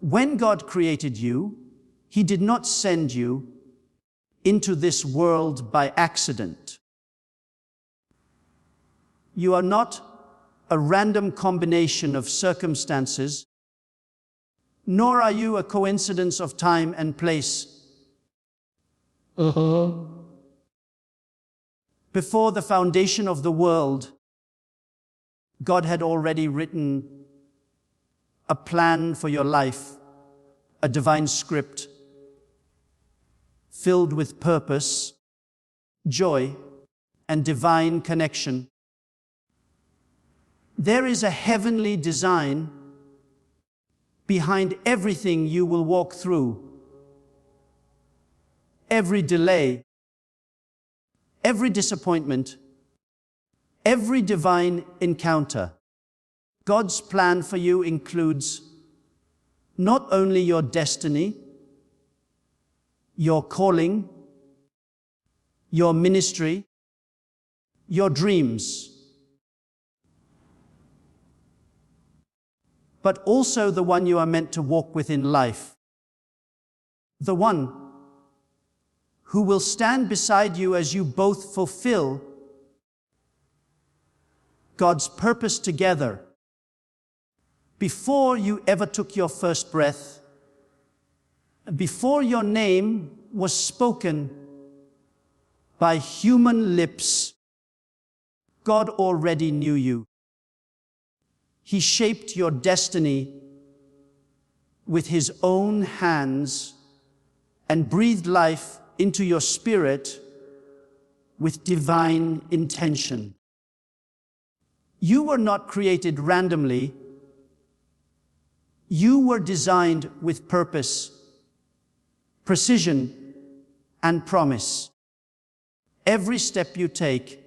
When God created you, He did not send you into this world by accident. You are not a random combination of circumstances, nor are you a coincidence of time and place. Before the foundation of the world, God had already written a plan for your life, a divine script filled with purpose, joy, and divine connection. There is a heavenly design behind everything you will walk through. Every delay, every disappointment, every divine encounter. God's plan for you includes not only your destiny, your calling, your ministry, your dreams, but also the one you are meant to walk with in life. The one who will stand beside you as you both fulfill God's purpose together. Before you ever took your first breath, before your name was spoken by human lips, God already knew you. He shaped your destiny with His own hands and breathed life into your spirit with divine intention. You were not created randomly. You were designed with purpose, precision, and promise. Every step you take,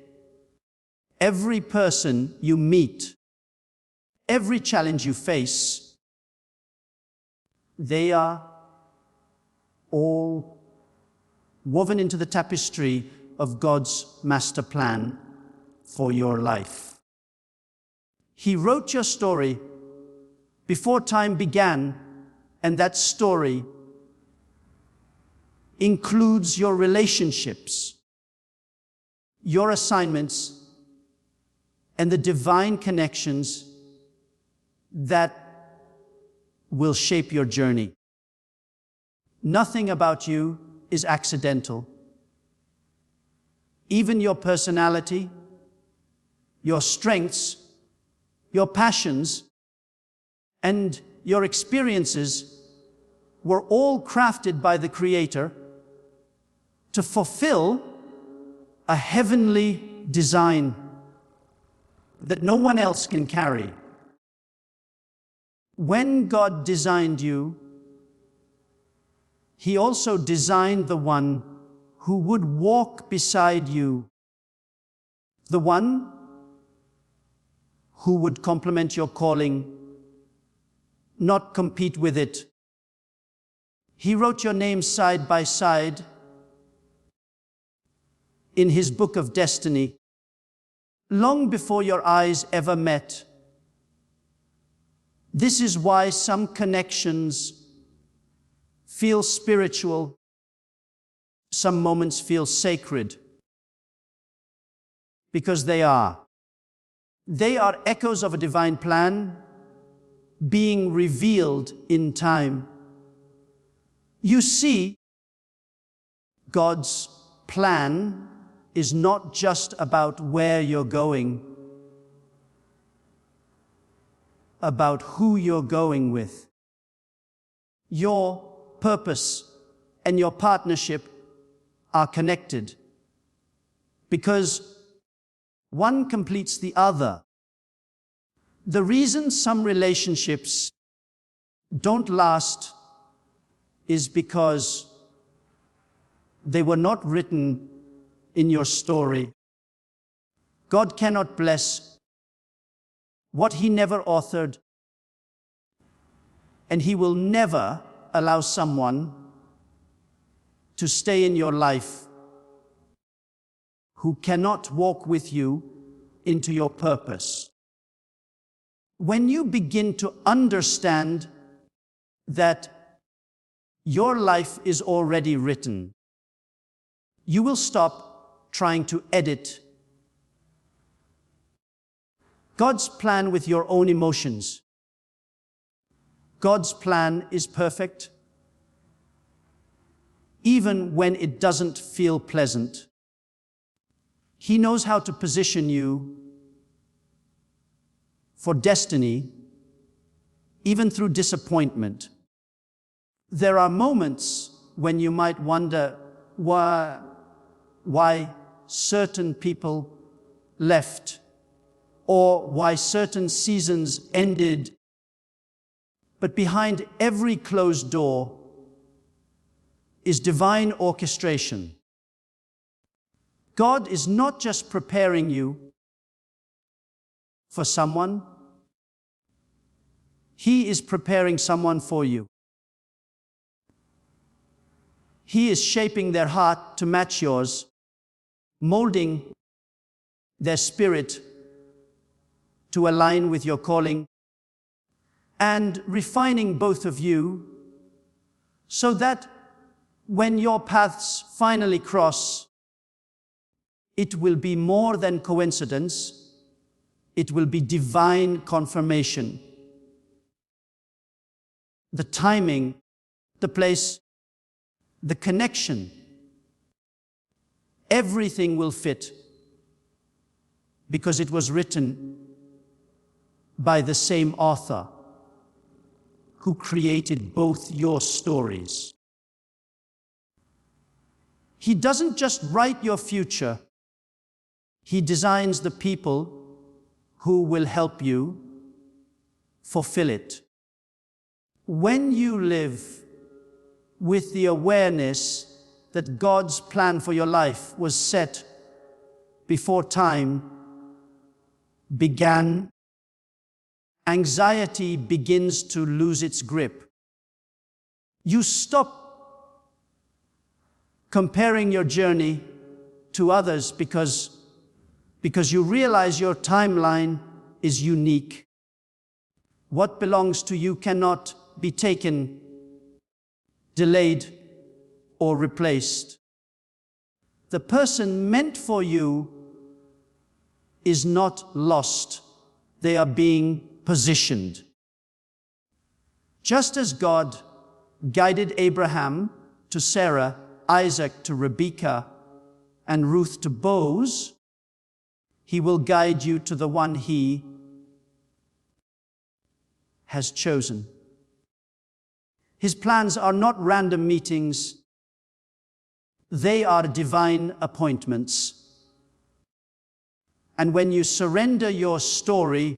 every person you meet, every challenge you face, they are all woven into the tapestry of God's master plan for your life. He wrote your story before time began, and that story includes your relationships, your assignments, and the divine connections that will shape your journey. Nothing about you is accidental. Even your personality, your strengths, your passions, and your experiences were all crafted by the Creator to fulfill a heavenly design that no one else can carry. When God designed you, He also designed the one who would walk beside you, the one who would complement your calling, not compete with it. He wrote your name side by side in His book of destiny, long before your eyes ever met. This is why some connections feel spiritual, some moments feel sacred, because they are. They are echoes of a divine plan being revealed in time. You see, God's plan is not just about where you're going, about who you're going with. Your purpose and your partnership are connected because one completes the other. The reason some relationships don't last is because they were not written in your story. God cannot bless what He never authored, and He will never allow someone to stay in your life who cannot walk with you into your purpose. When you begin to understand that your life is already written. You will stop trying to edit God's plan with your own emotions. God's plan is perfect, even when it doesn't feel pleasant. He knows how to position you for destiny, even through disappointment. There are moments when you might wonder why certain people left, or why certain seasons ended. But behind every closed door is divine orchestration. God is not just preparing you for someone, He is preparing someone for you. He is shaping their heart to match yours, molding their spirit to align with your calling, and refining both of you so that when your paths finally cross, it will be more than coincidence, it will be divine confirmation. The timing, the place, the connection, everything will fit because it was written by the same author who created both your stories. He doesn't just write your future, He designs the people who will help you fulfill it. When you live with the awareness that God's plan for your life was set before time began, anxiety begins to lose its grip. You stop comparing your journey to others because you realize your timeline is unique. What belongs to you cannot be taken, delayed, or replaced. The person meant for you is not lost. They are being positioned. Just as God guided Abraham to Sarah, Isaac to Rebekah, and Ruth to Boaz, He will guide you to the one He has chosen. His plans are not random meetings. They are divine appointments. And when you surrender your story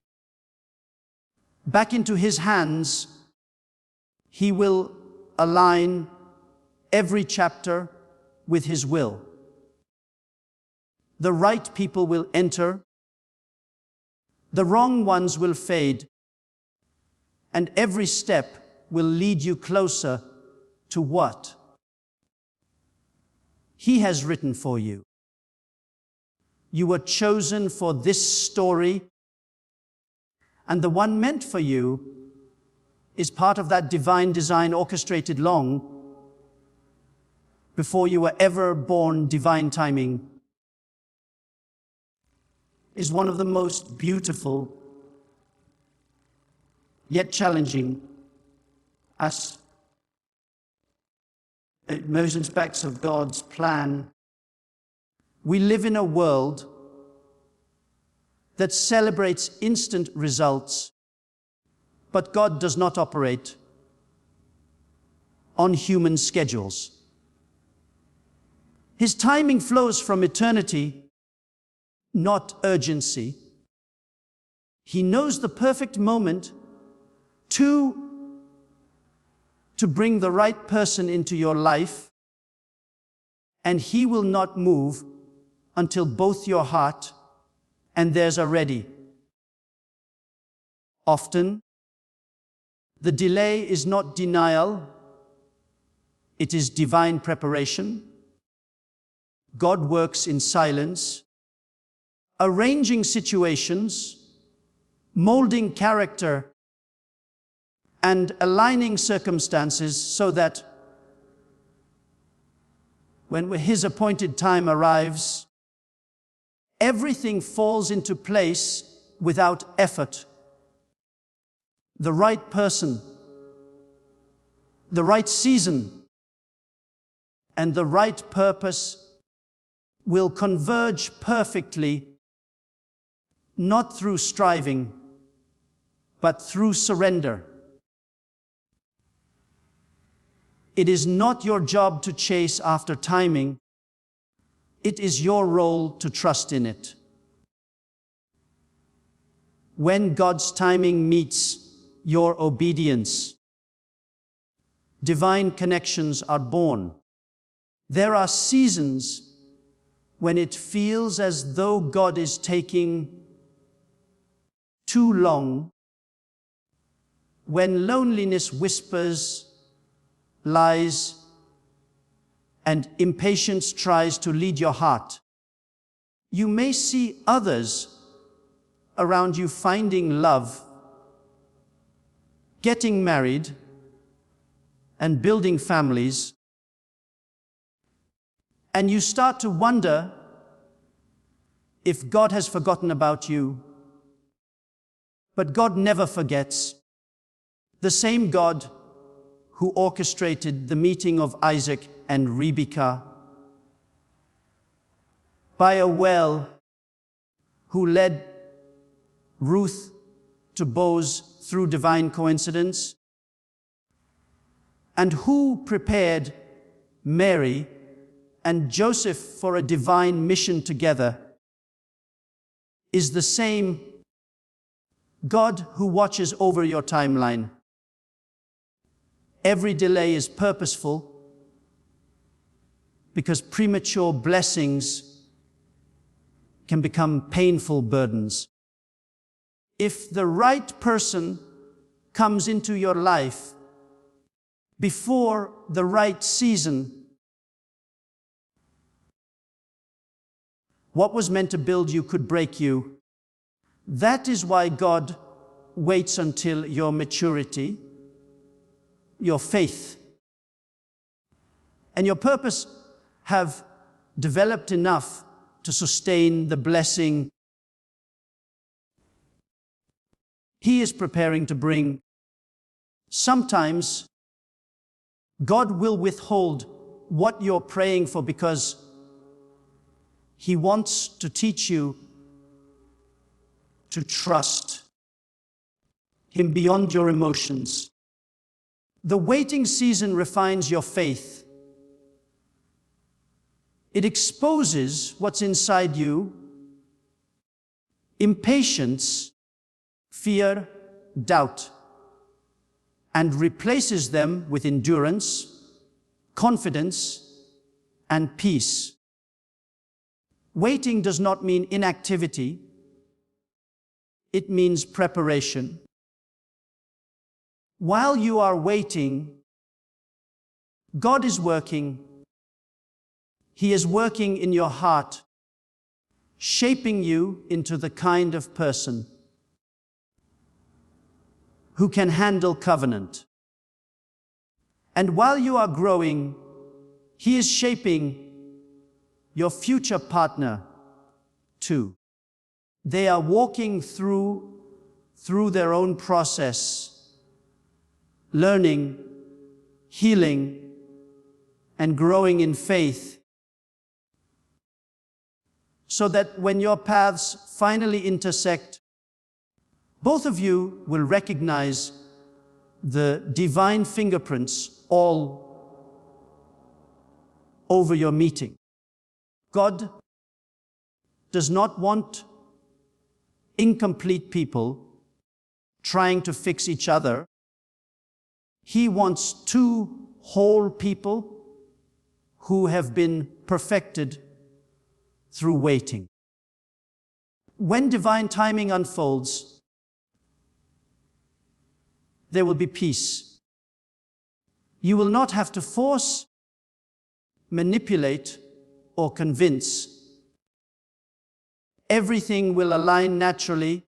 back into His hands, He will align every chapter with His will. The right people will enter, the wrong ones will fade, and every step will lead you closer to what He has written for you. You were chosen for this story, and the one meant for you is part of that divine design orchestrated long before you were ever born. Divine timing is one of the most beautiful yet challenging most aspects of God's plan. We live in a world that celebrates instant results, but God does not operate on human schedules. His timing flows from eternity, not urgency. He knows the perfect moment to bring the right person into your life, and He will not move until both your heart and theirs are ready. Often, the delay is not denial, it is divine preparation. God works in silence, arranging situations, molding character, and aligning circumstances so that when His appointed time arrives, everything falls into place without effort. The right person, the right season, and the right purpose will converge perfectly, not through striving, but through surrender. It is not your job to chase after timing. It is your role to trust in it. When God's timing meets your obedience, divine connections are born. There are seasons when it feels as though God is taking too long, when loneliness whispers, lies, and impatience tries to lead your heart. You may see others around you finding love, getting married, and building families, and you start to wonder if God has forgotten about you. But God never forgets. The same God who orchestrated the meeting of Isaac and Rebekah by a well, who led Ruth to Boaz through divine coincidence, and who prepared Mary and Joseph for a divine mission together, is the same God who watches over your timeline. Every delay is purposeful, because premature blessings can become painful burdens. If the right person comes into your life before the right season, what was meant to build you could break you. That is why God waits until your maturity, your faith, and your purpose have developed enough to sustain the blessing He is preparing to bring. Sometimes God will withhold what you're praying for because He wants to teach you to trust Him beyond your emotions. The waiting season refines your faith. It exposes what's inside you: impatience, fear, doubt, and replaces them with endurance, confidence, and peace. Waiting does not mean inactivity. It means preparation. While you are waiting, God is working. He is working in your heart, shaping you into the kind of person who can handle covenant. And while you are growing, He is shaping your future partner too. They are walking through their own process, learning, healing, and growing in faith, so that when your paths finally intersect, both of you will recognize the divine fingerprints all over your meeting. God does not want incomplete people trying to fix each other. He wants two whole people who have been perfected through waiting. When divine timing unfolds, there will be peace. You will not have to force, manipulate, or convince. Everything will align naturally.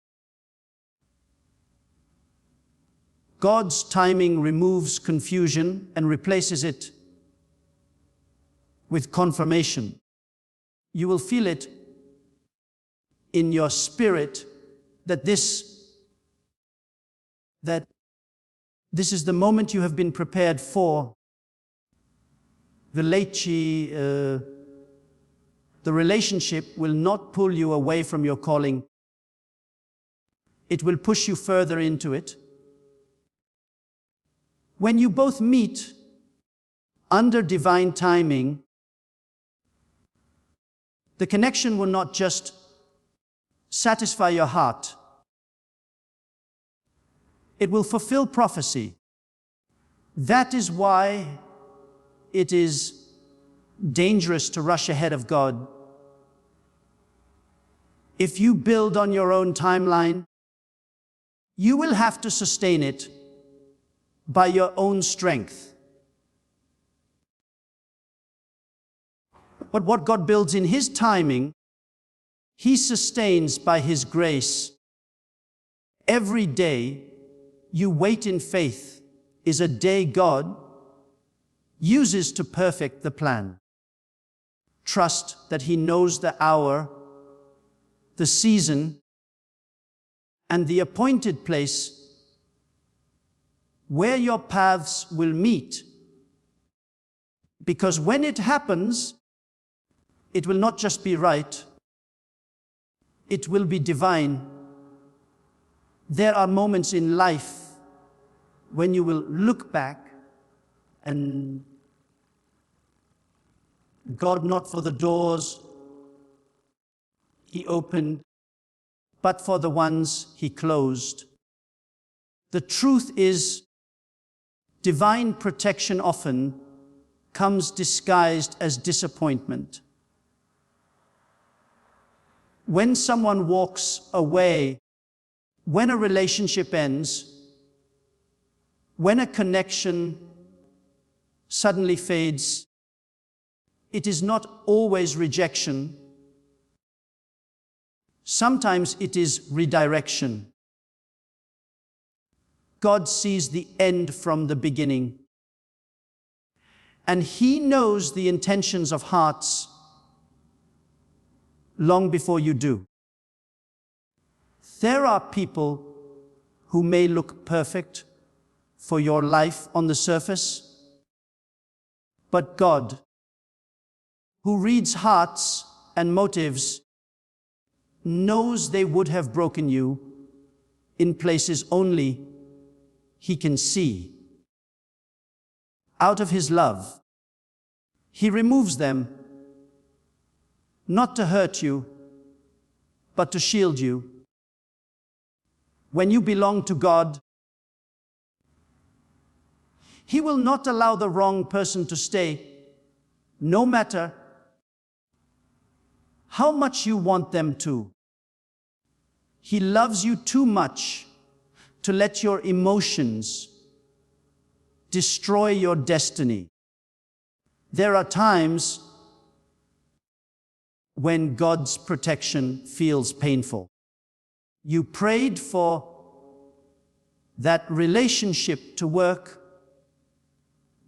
God's timing removes confusion and replaces it with confirmation. You will feel it in your spirit that this is the moment you have been prepared for. The relationship will not pull you away from your calling. It will push you further into it. When you both meet under divine timing, the connection will not just satisfy your heart. It will fulfill prophecy. That is why it is dangerous to rush ahead of God. If you build on your own timeline, you will have to sustain it by your own strength. But what God builds in His timing, He sustains by His grace. Every day you wait in faith is a day God uses to perfect the plan. Trust that He knows the hour, the season, and the appointed place where your paths will meet. Because when it happens, it will not just be right, it will be divine. There are moments in life when you will look back and God not for the doors He opened, but for the ones He closed. The truth is, divine protection often comes disguised as disappointment. When someone walks away, when a relationship ends, when a connection suddenly fades, it is not always rejection. Sometimes it is redirection. God sees the end from the beginning, and He knows the intentions of hearts long before you do. There are people who may look perfect for your life on the surface, but God, who reads hearts and motives, knows they would have broken you in places only He can see. Out of His love, He removes them, not to hurt you, but to shield you. When you belong to God, He will not allow the wrong person to stay, no matter how much you want them to. He loves you too much to let your emotions destroy your destiny. There are times when God's protection feels painful. You prayed for that relationship to work.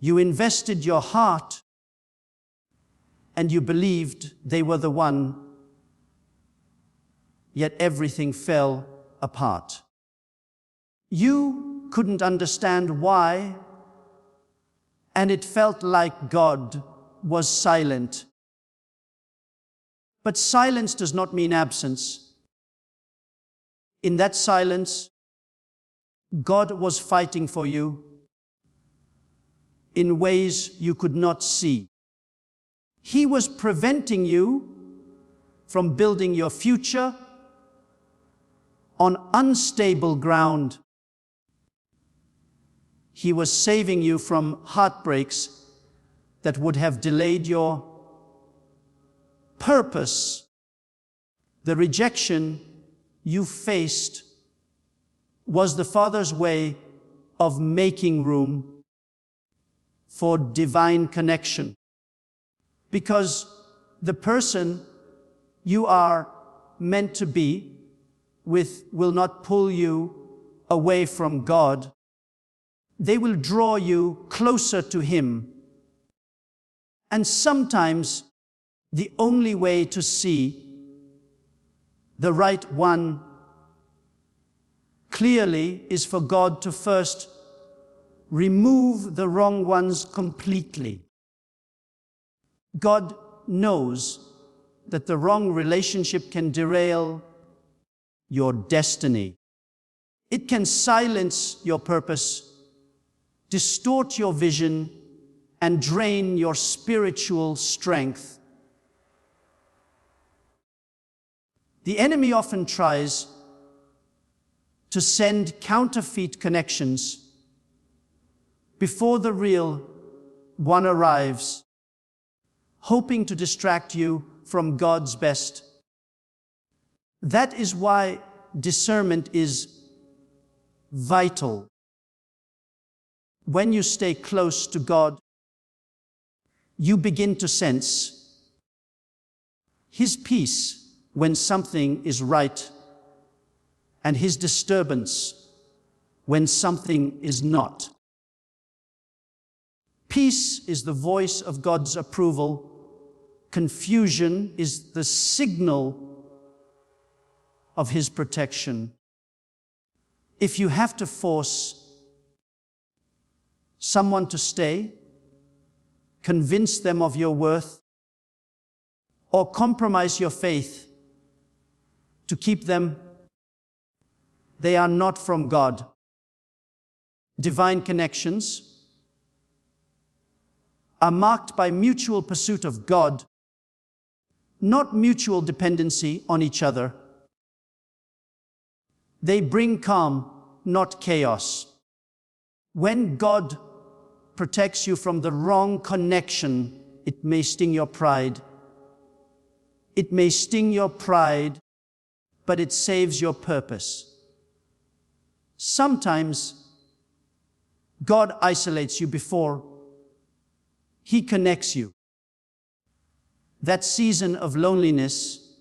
You invested your heart, and you believed they were the one, yet everything fell apart. You couldn't understand why, and it felt like God was silent. But silence does not mean absence. In that silence, God was fighting for you in ways you could not see. He was preventing you from building your future on unstable ground. He was saving you from heartbreaks that would have delayed your purpose. The rejection you faced was the Father's way of making room for divine connection. Because the person you are meant to be with will not pull you away from God. They will draw you closer to Him. And sometimes the only way to see the right one clearly is for God to first remove the wrong ones completely. God knows that the wrong relationship can derail your destiny. It can silence your purpose, distort your vision, and drain your spiritual strength. The enemy often tries to send counterfeit connections before the real one arrives, hoping to distract you from God's best. That is why discernment is vital. When you stay close to God, you begin to sense His peace when something is right, and His disturbance when something is not. Peace is the voice of God's approval. Confusion is the signal of His protection. If you have to force someone to stay, convince them of your worth, or compromise your faith to keep them, they are not from God. Divine connections are marked by mutual pursuit of God, not mutual dependency on each other. They bring calm, not chaos. When God protects you from the wrong connection, it may sting your pride. It may sting your pride, but it saves your purpose. Sometimes God isolates you before He connects you. That season of loneliness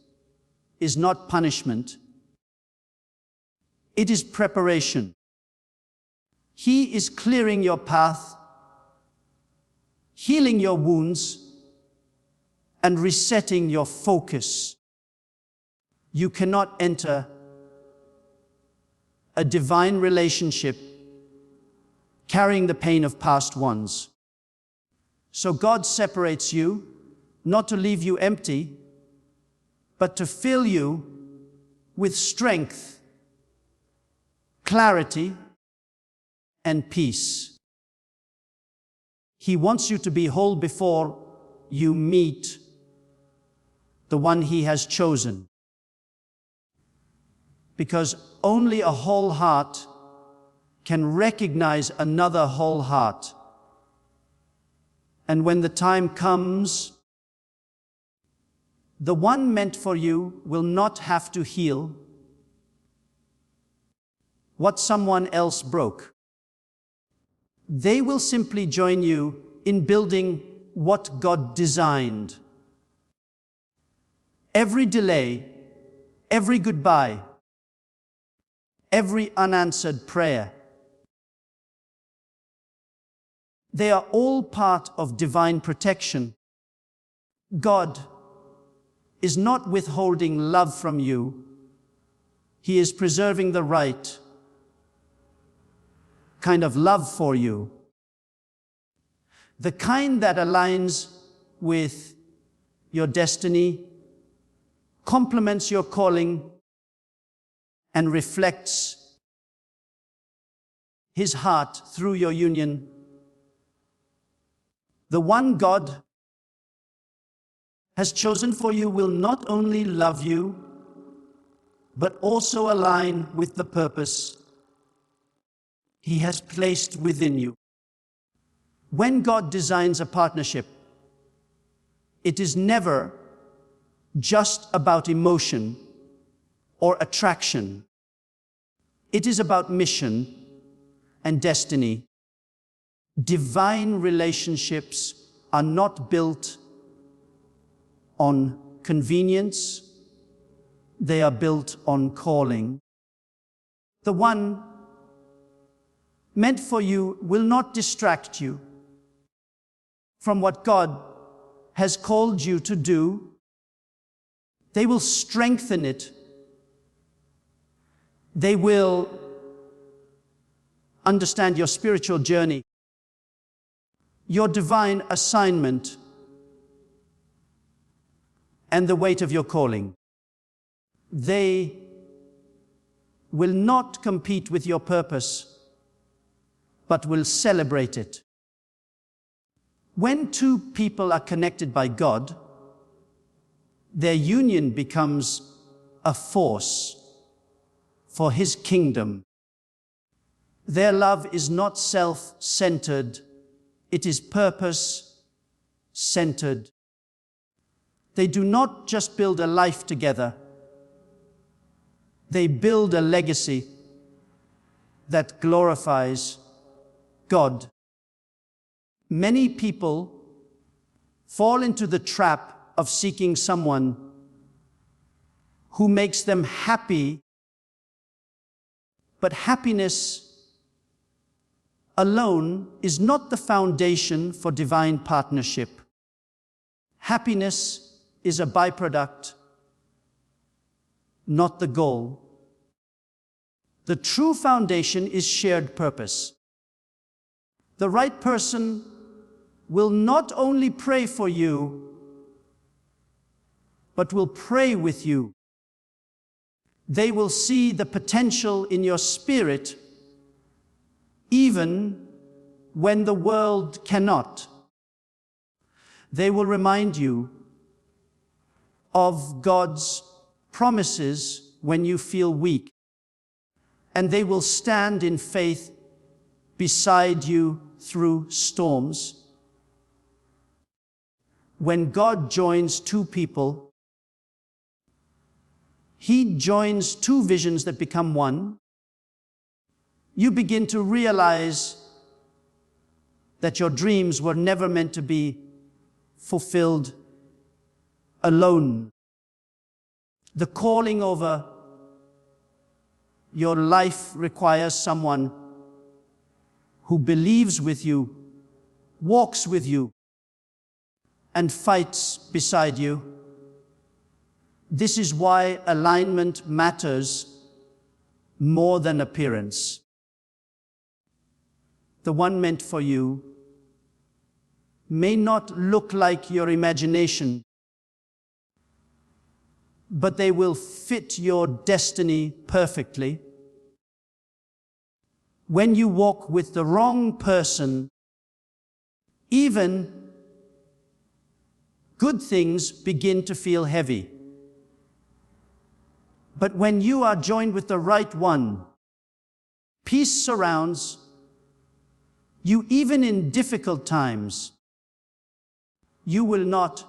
is not punishment. It is preparation. He is clearing your path, healing your wounds, and resetting your focus. You cannot enter a divine relationship carrying the pain of past ones. So God separates you, not to leave you empty, but to fill you with strength, clarity, and peace. He wants you to be whole before you meet the one He has chosen. Because only a whole heart can recognize another whole heart. And when the time comes, the one meant for you will not have to heal what someone else broke. They will simply join you in building what God designed. Every delay, every goodbye, every unanswered prayer, they are all part of divine protection. God is not withholding love from you. He is preserving the right kind of love for you. The kind that aligns with your destiny, complements your calling, and reflects His heart through your union. The one God has chosen for you will not only love you, but also align with the purpose He has placed within you. When God designs a partnership, it is never just about emotion or attraction. It is about mission and destiny. Divine relationships are not built on convenience. They are built on calling. The one meant for you will not distract you from what God has called you to do. They will strengthen it. They will understand your spiritual journey, your divine assignment, and the weight of your calling. They will not compete with your purpose, but will celebrate it. When two people are connected by God, their union becomes a force for His kingdom. Their love is not self-centered, it is purpose-centered. They do not just build a life together, they build a legacy that glorifies God. Many people fall into the trap of seeking someone who makes them happy, but happiness alone is not the foundation for divine partnership. Happiness is a byproduct, not the goal. The true foundation is shared purpose. The right person will not only pray for you, but will pray with you. They will see the potential in your spirit, even when the world cannot. They will remind you of God's promises when you feel weak, and they will stand in faith beside you through storms. When God joins two people, He joins two visions that become one. You begin to realize that your dreams were never meant to be fulfilled alone. The calling over your life requires someone who believes with you, walks with you, and fights beside you. This is why alignment matters more than appearance. The one meant for you may not look like your imagination, but they will fit your destiny perfectly. When you walk with the wrong person, even good things begin to feel heavy. But when you are joined with the right one, peace surrounds you even in difficult times. You will not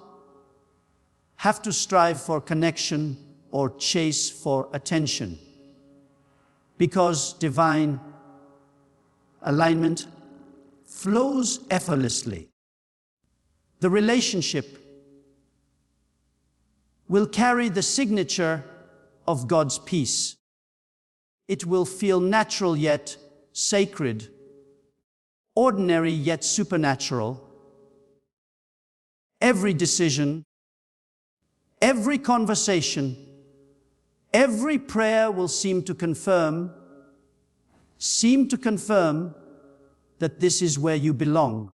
have to strive for connection or chase for attention, because divine alignment flows effortlessly. The relationship will carry the signature of God's peace. It will feel natural yet sacred, ordinary yet supernatural. Every decision, every conversation, every prayer will seem to confirm that this is where you belong.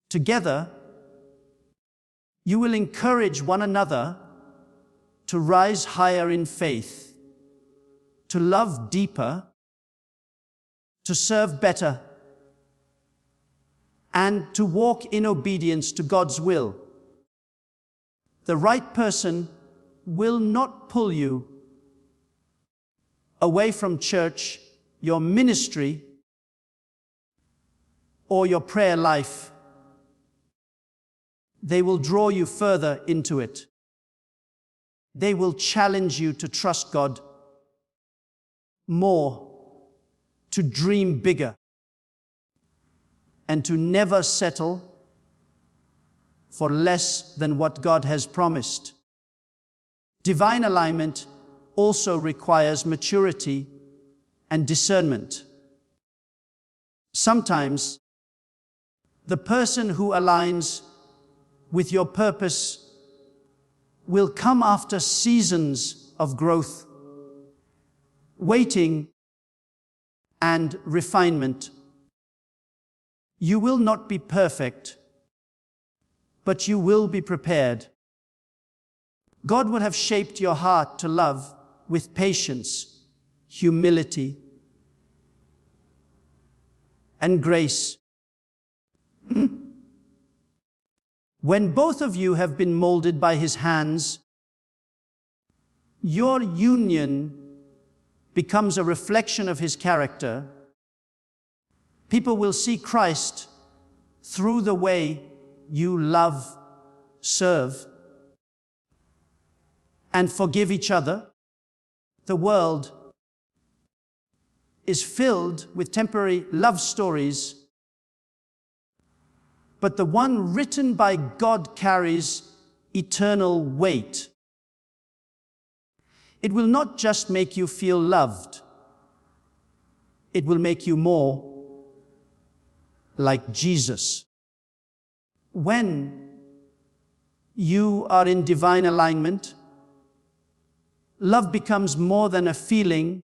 Together, you will encourage one another to rise higher in faith, to love deeper, to serve better, and to walk in obedience to God's will. The right person will not pull you away from church, your ministry, or your prayer life. They will draw you further into it. They will challenge you to trust God more, to dream bigger, and to never settle for less than what God has promised. Divine alignment also requires maturity and discernment. Sometimes, the person who aligns with your purpose will come after seasons of growth, waiting, and refinement. You will not be perfect, but you will be prepared. God would have shaped your heart to love with patience, humility, and grace. When both of you have been molded by His hands, your union becomes a reflection of His character. People will see Christ through the way you love, serve, and forgive each other. The world is filled with temporary love stories, but the one written by God carries eternal weight. It will not just make you feel loved, it will make you more like Jesus. When you are in divine alignment, love becomes more than a feeling,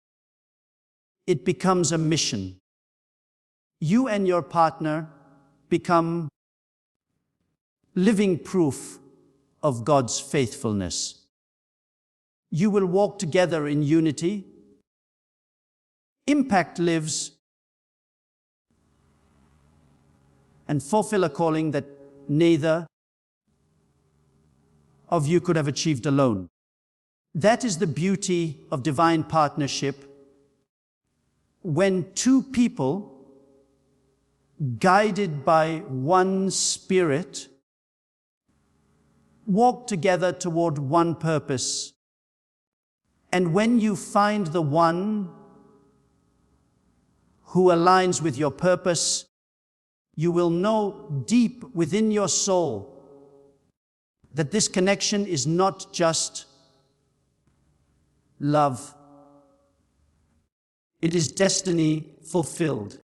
it becomes a mission. You and your partner become living proof of God's faithfulness. You will walk together in unity. Impact lives and fulfill a calling that neither of you could have achieved alone. That is the beauty of divine partnership. When two people, guided by one Spirit, walk together toward one purpose. And when you find the one who aligns with your purpose, you will know deep within your soul that this connection is not just love. It is destiny fulfilled.